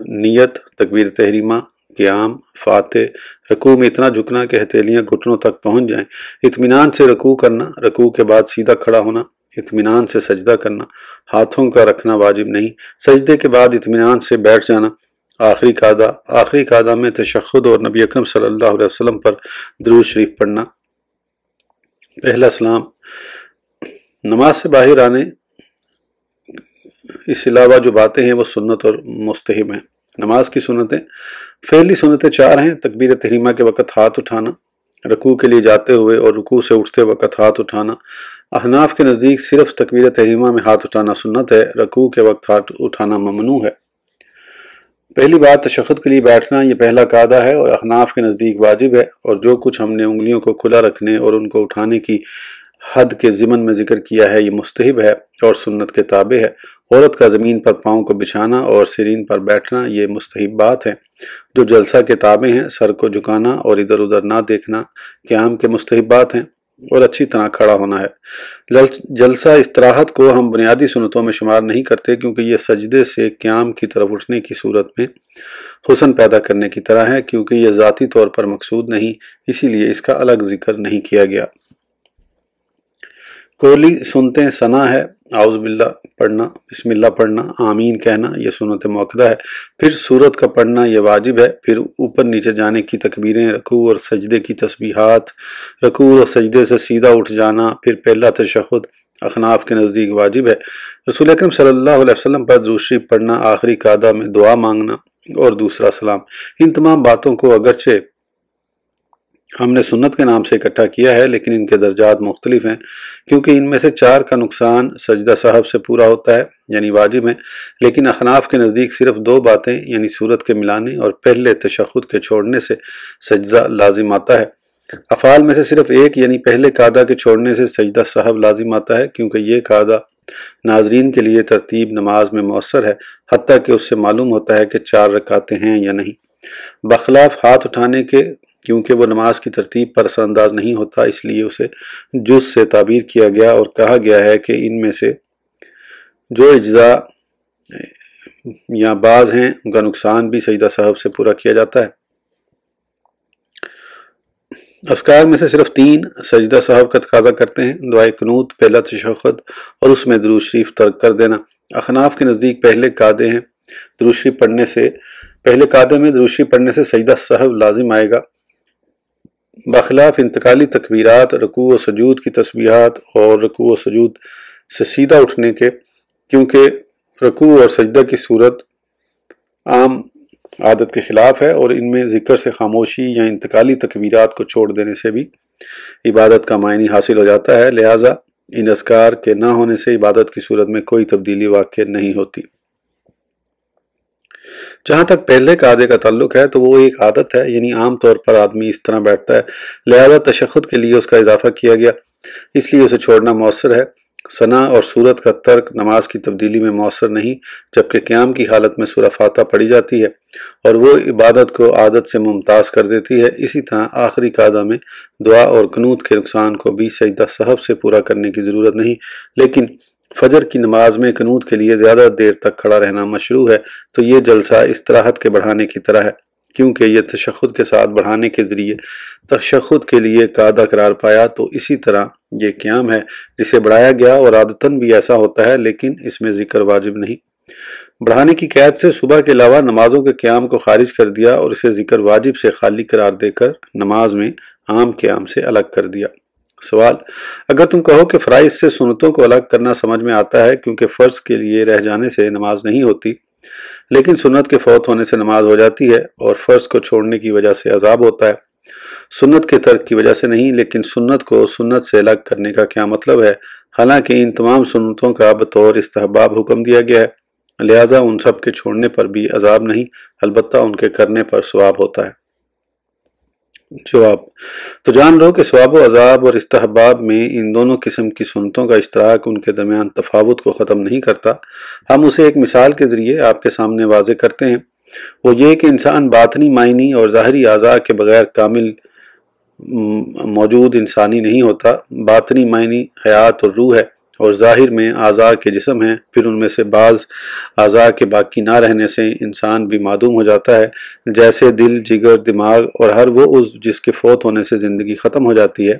نیت، تکبیر تحریمہ، قیام، فاتح، رکوع میں اتنا جھکنا کہ ہتھیلیاں گھٹنوں تک پہنچ جائیں، اطمینان سے رکوع کرنا، رکوع کے بعد سیدھا کھڑا ہونا، اطمینان سے سجدہ کرنا، ہاتھوں کا رکھنا واجب نہیں، سجدے کے بعد اطمینان سے بیٹھ جانا، آخری قعدہ میں تشہد اور نبی اکرم صلی اللہ علیہ وسلم پر درود شریف پڑھنا۔ پہلا سلام۔ نماز سے باہر آنے اس علاوہ جو باتیں ہیں وہ سنت اور مستحب ہیں۔ نماز کی سنتیں، فعلی سنتیں 4 ہیں۔ تکبیر تحریمہ کے وقت ہاتھ اٹھانا، رکوع کے لیے جاتے ہوئے اور رکوع سے اٹھتے وقت ہاتھ اٹھانا۔ احناف کے نزدیک صرف تکبیر تحریمہ میں ہاتھ اٹھانا سنت ہے، رکوع کے وقت ہاتھ اٹھانا ممنوع ہے۔ پہلی بات تشہد کے لیے بیٹھنا، یہ پہلا قاعدہ ہے اور احناف کے نزدیک واجب ہے، اور جو کچھ ہم نے انگلیوں کو کھلا رکھنے اور ان کو اٹھانے کی حد کے ضمن میں ذکر کیا ہے یہ مستحب ہے اور سنت کے تابع ہے۔ عورت کا زمین پر پاؤں کو بچھانا اور سرین پر بیٹھنا یہ مستحب بات ہے جو جلسہ کے تابع ہیں۔ سر کو جھکانا اور ادھر ادھر نہ دیکھنا قیام کے مستحبات ہیں اور اچھی طرح کھڑا ہونا ہے۔ جلسہ استراحت کو ہم بنیادی سنتوں میں شمار نہیں کرتے کیونکہ یہ سجدے سے قیام کی طرف اٹھنے کی صورت میں حسن پیدا کرنے کی طرح ہے، کیونکہ یہ ذاتی طور پر مقصود نہیں، اسی لیے اس کا الگ ذکر نہیں کیا گیا۔ کولی سنتیں ثنا ہے، اعوذ باللہ پڑھنا، بسم اللہ پڑھنا، آمین کہنا، یہ سنت موقدہ ہے۔ پھر سورت کا پڑھنا یہ واجب ہے۔ پھر اوپر نیچے جانے کی تکبیریں، رکوع اور سجدے کی تسبیحات، رکوع اور سجدے سے سیدھا اٹھ جانا، پھر پہلا تشہد احناف کے نزدیک واجب ہے۔ رسول اکرم صلی اللہ علیہ وسلم پر درود شریف پڑھنا، آخری قعدہ میں دعا مانگنا اور دوسرا سلام۔ ان تمام باتوں کو اگرچہ ہم نے سنت کے نام سے اکٹھا کیا ہے لیکن ان کے درجات مختلف ہیں، کیونکہ ان میں سے 4 کا نقصان سجدہ سہو سے پورا ہوتا ہے یعنی واجب ہیں، لیکن احناف کے نزدیک صرف 2 باتیں یعنی سورت کے ملانے اور پہلے تشہد کے چھوڑنے سے سجدہ لازم آتا ہے۔ افعال میں سے صرف ایک یعنی پہلے قعدہ کے چھوڑنے سے سجدہ سہو لازم آتا ہے، کیونکہ یہ قعدہ ناظرین کے لیے ترتیب نماز میں مؤثر ہے، حتیٰ کہ اس سے معلوم ہوتا ہے کہ 4 رکعتیں ہیں یا نہیں، بخلاف ہاتھ اٹھانے کے، کیونکہ وہ نماز کی ترتیب پر اثر انداز نہیں ہوتا، اس لیے اسے جز سے تعبیر کیا گیا اور کہا گیا ہے کہ ان میں سے جو اجزاء یا بعض ہیں ان کا نقصان بھی سجدہ سہو سے پورا کیا جاتا ہے۔ اذکار میں سے صرف 3 سجدہ سہو کا تقاضا کرتے ہیں، دعائے قنوت، پہلا تشہد اور اس میں درود شریف ترک کر دینا۔ احناف کے نزدیک پہلے قعدے ہیں درود شریف پڑھنے سے، پہلے قعدے میں درود شریف پڑھنے سے سجدہ سہو لازم آئے گا، بخلاف انتقالی تکبیرات، رکوع و سجود کی تسبیحات اور رکوع و سجود سے سیدھا اٹھنے کے، کیونکہ رکوع اور سجدہ کی صورت عام عادت کے خلاف ہے اور ان میں ذکر سے خاموشی یا انتقالی تکبیرات کو چھوڑ دینے سے بھی عبادت کا معنی حاصل ہو جاتا ہے، لہٰذا ان اذکار کے نہ ہونے سے عبادت کی صورت میں کوئی تبدیلی واقع نہیں ہوتی۔ جہاں تک پہلے قعدے کا تعلق ہے تو وہ ایک عادت ہے، یعنی عام طور پر آدمی اس طرح بیٹھتا ہے، لہذا تشہد کے لیے اس کا اضافہ کیا گیا، اس لیے اسے چھوڑنا مؤثر ہے۔ ثنا اور سورت کا ترک نماز کی تبدیلی میں مؤثر نہیں، جبکہ قیام کی حالت میں سورہ فاتحہ پڑھی جاتی ہے اور وہ عبادت کو عادت سے ممتاز کر دیتی ہے۔ اسی طرح آخری قعدہ میں دعا اور قنوت کے نقصان کو بھی سجدہ سہو سے پورا کرنے کی ضرورت نہیں، لیکن فجر کی نماز میں قنوت کے لیے زیادہ دیر تک کھڑا رہنا مشروع ہے، تو یہ جلسہ استراحت کے بڑھانے کی طرح ہے، کیونکہ یہ تشہد کے ساتھ بڑھانے کے ذریعے تشہد کے لیے قعدہ قرار پایا، تو اسی طرح یہ قیام ہے جسے بڑھایا گیا اور عادتاً بھی ایسا ہوتا ہے، لیکن اس میں ذکر واجب نہیں۔ بڑھانے کی قید سے صبح کے علاوہ نمازوں کے قیام کو خارج کر دیا اور اسے ذکر واجب سے خالی قرار دے کر نماز میں عام قیام سے الگ کر دیا۔ سوال: اگر تم کہو کہ فرائض سے سنتوں کو الگ کرنا سمجھ میں آتا ہے کیونکہ فرض کے لیے رہ جانے سے نماز نہیں ہوتی، لیکن سنت کے فوت ہونے سے نماز ہو جاتی ہے اور فرض کو چھوڑنے کی وجہ سے عذاب ہوتا ہے، سنت کے ترک کی وجہ سے نہیں، لیکن سنت کو سنت سے الگ کرنے کا کیا مطلب ہے؟ حالانکہ ان تمام سنتوں کا بطور استحباب حکم دیا گیا ہے، لہذا ان سب کے چھوڑنے پر بھی عذاب نہیں، البتہ ان کے کرنے پر ثواب ہوتا ہے۔ جواب: تو جان لو کہ ثواب و عذاب اور استحباب میں ان دونوں قسم کی سنتوں کا اشتراک ان کے درمیان تفاوت کو ختم نہیں کرتا۔ ہم اسے ایک مثال کے ذریعے آپ کے سامنے واضح کرتے ہیں، وہ یہ کہ انسان باطنی معنی اور ظاہری اعضاء کے بغیر کامل موجود انسانی نہیں ہوتا۔ باطنی معنی حیات اور روح ہے اور ظاہر میں اعضاء کے جسم ہیں، پھر ان میں سے بعض اعضاء کے باقی نہ رہنے سے انسان بھی معدوم ہو جاتا ہے، جیسے دل، جگر، دماغ اور ہر وہ عضو جس کے فوت ہونے سے زندگی ختم ہو جاتی ہے،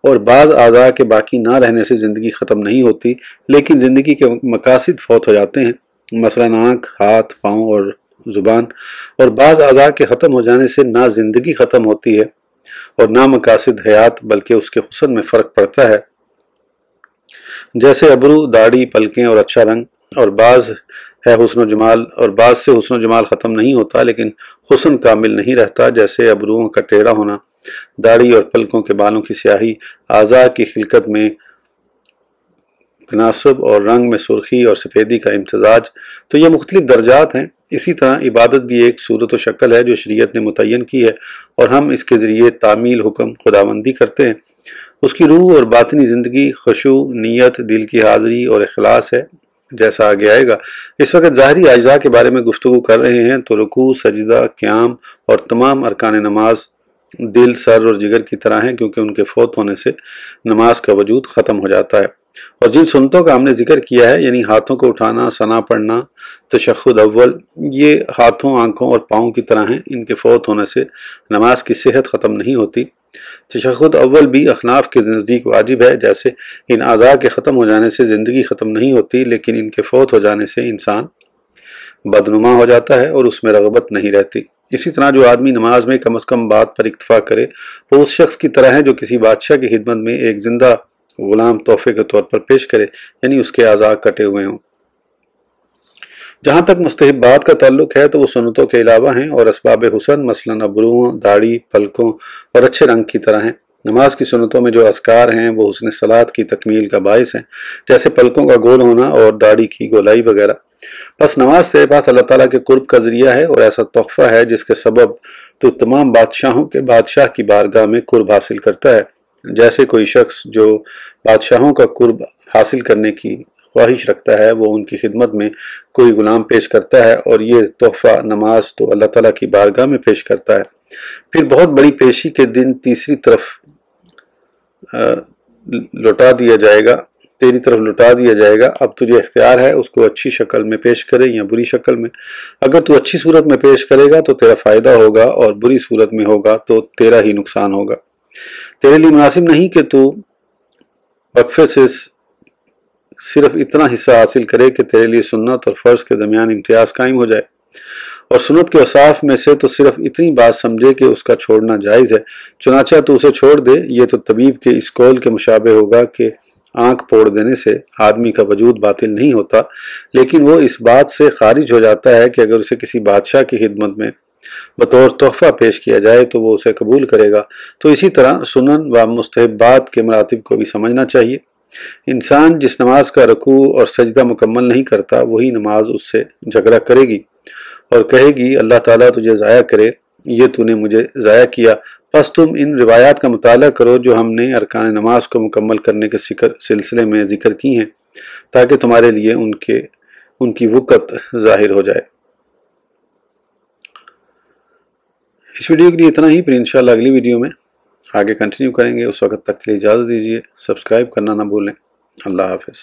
اور بعض اعضاء کے باقی نہ رہنے سے زندگی ختم نہیں ہوتی لیکن زندگی کے مقاصد فوت ہو جاتے ہیں، مثلا آنکھ، ہاتھ، پاؤں اور زبان، اور بعض اعضاء کے ختم ہو جانے سے نہ زندگی ختم ہوتی ہے اور نہ مقاصد حیات بلکہ اس کے حسن میں فرق پڑتا ہے، جیسے ابرو، داڑھی، پلکیں اور اچھا رنگ، اور بعض ہے حسن و جمال اور بعض سے حسن و جمال ختم نہیں ہوتا لیکن حسن کامل نہیں رہتا، جیسے ابروؤں کا ٹیڑھا ہونا، داڑھی اور پلکوں کے بالوں کی سیاہی، اعضاء کی خلقت میں تناسب اور رنگ میں سرخی اور سفیدی کا امتزاج۔ تو یہ مختلف درجات ہیں۔ اسی طرح عبادت بھی ایک صورت و شکل ہے جو شریعت نے متعین کی ہے اور ہم اس کے ذریعے تعمیل، حکم، خداوندی کرتے ہیں۔ اس کی روح اور باطنی زندگی خشوع، نیت، دل کی حاضری اور اخلاص ہے، جیسا آگے آئے گا۔ اس وقت ظاہری اجزاء کے بارے میں گفتگو کر رہے ہیں تو رکوع، سجدہ، قیام اور تمام ارکان نماز دل، سر اور جگر کی طرح ہیں، کیونکہ ان کے فوت ہونے سے نماز کا وجود ختم ہو جاتا ہے۔ اور جن سنتوں کا ہم نے ذکر کیا ہے، یعنی ہاتھوں کو اٹھانا، ثنا پڑھنا، تشہد اول، یہ ہاتھوں، آنکھوں اور پاؤں کی طرح ہیں، ان کے فوت ہونے سے نماز کی صحت ختم نہیں ہوتی۔ تشہد اول بھی احناف کے نزدیک واجب ہے، جیسے ان اعضاء کے ختم ہو جانے سے زندگی ختم نہیں ہوتی لیکن ان کے فوت ہو جانے سے انسان بدنما ہو جاتا ہے اور اس میں رغبت نہیں رہتی۔ اسی طرح جو آدمی نماز میں کم از کم بات پر اکتفا کرے وہ اس شخص کی طرح ہے جو کسی بادشاہ کی خدمت میں ایک زندہ غلام تحفے کے طور پر پیش کرے، یعنی اس کے اعضاء کٹے ہوئے ہوں۔ جہاں تک مستحبات کا تعلق ہے تو وہ سنتوں کے علاوہ ہیں اور اسباب حسن مثلاً ابروؤں، داڑھی، پلکوں اور اچھے رنگ کی طرح ہیں۔ نماز کی سنتوں میں جو اذکار ہیں وہ حسن صلاۃ کی تکمیل کا باعث ہیں، جیسے پلکوں کا گول ہونا اور داڑھی کی گولائی وغیرہ۔ بس نماز سے پاس اللہ تعالیٰ کے قرب کا ذریعہ ہے اور ایسا تحفہ ہے جس کے سبب تو تمام بادشاہوں کے بادشاہ کی بارگاہ میں قرب حاصل کرتا ہے، جیسے کوئی شخص جو بادشاہوں کا قرب حاصل کرنے کی خواہش رکھتا ہے وہ ان کی خدمت میں کوئی غلام پیش کرتا ہے اور یہ تحفہ نماز تو اللہ تعالیٰ کی بارگاہ میں پیش کرتا ہے۔ پھر بہت بڑی پیشی کے دن تیری طرف لوٹا دیا جائے گا، اب تجھے اختیار ہے اس کو اچھی شکل میں پیش کرے یا بری شکل میں۔ اگر تو اچھی صورت میں پیش کرے گا تو تیرا فائدہ ہوگا اور بری صورت میں ہوگا تو تیرا ہی نقصان ہوگا۔ تیرے لیے مناسب نہیں کہ تو وقفے سے صرف اتنا حصہ حاصل کرے کہ تیرے لیے سنت اور فرض کے درمیان امتیاز قائم ہو جائے، اور سنت کے اوصاف میں سے تو صرف اتنی بات سمجھے کہ اس کا چھوڑنا جائز ہے، چنانچہ تو اسے چھوڑ دے۔ یہ تو طبیب کے اس قول کے مشابہ ہوگا کہ آنکھ پھوڑ دینے سے آدمی کا وجود باطل نہیں ہوتا، لیکن وہ اس بات سے خارج ہو جاتا ہے کہ اگر اسے کسی بادشاہ کی خدمت میں بطور تحفہ پیش کیا جائے تو وہ اسے قبول کرے گا۔ تو اسی طرح سنن و مستحبات کے مراتب کو بھی سمجھنا چاہیے۔ انسان جس نماز کا رکوع اور سجدہ مکمل نہیں کرتا وہی نماز اس سے جھگڑا کرے گی اور کہے گی اللہ تعالیٰ تجھے ضائع کرے، یہ تو نے مجھے ضائع کیا۔ پس تم ان روایات کا مطالعہ کرو جو ہم نے ارکان نماز کو مکمل کرنے کے سلسلے میں ذکر کی ہیں تاکہ تمہارے لیے ان کی وقت ظاہر ہو جائے۔ اس ویڈیو کے لیے اتنا ہی، پھر انشاءاللہ اگلی ویڈیو میں آگے کنٹینیو کریں گے۔ اس وقت تک کے لیے اجازت دیجیے، سبسکرائب کرنا نہ بھولیں۔ اللہ حافظ۔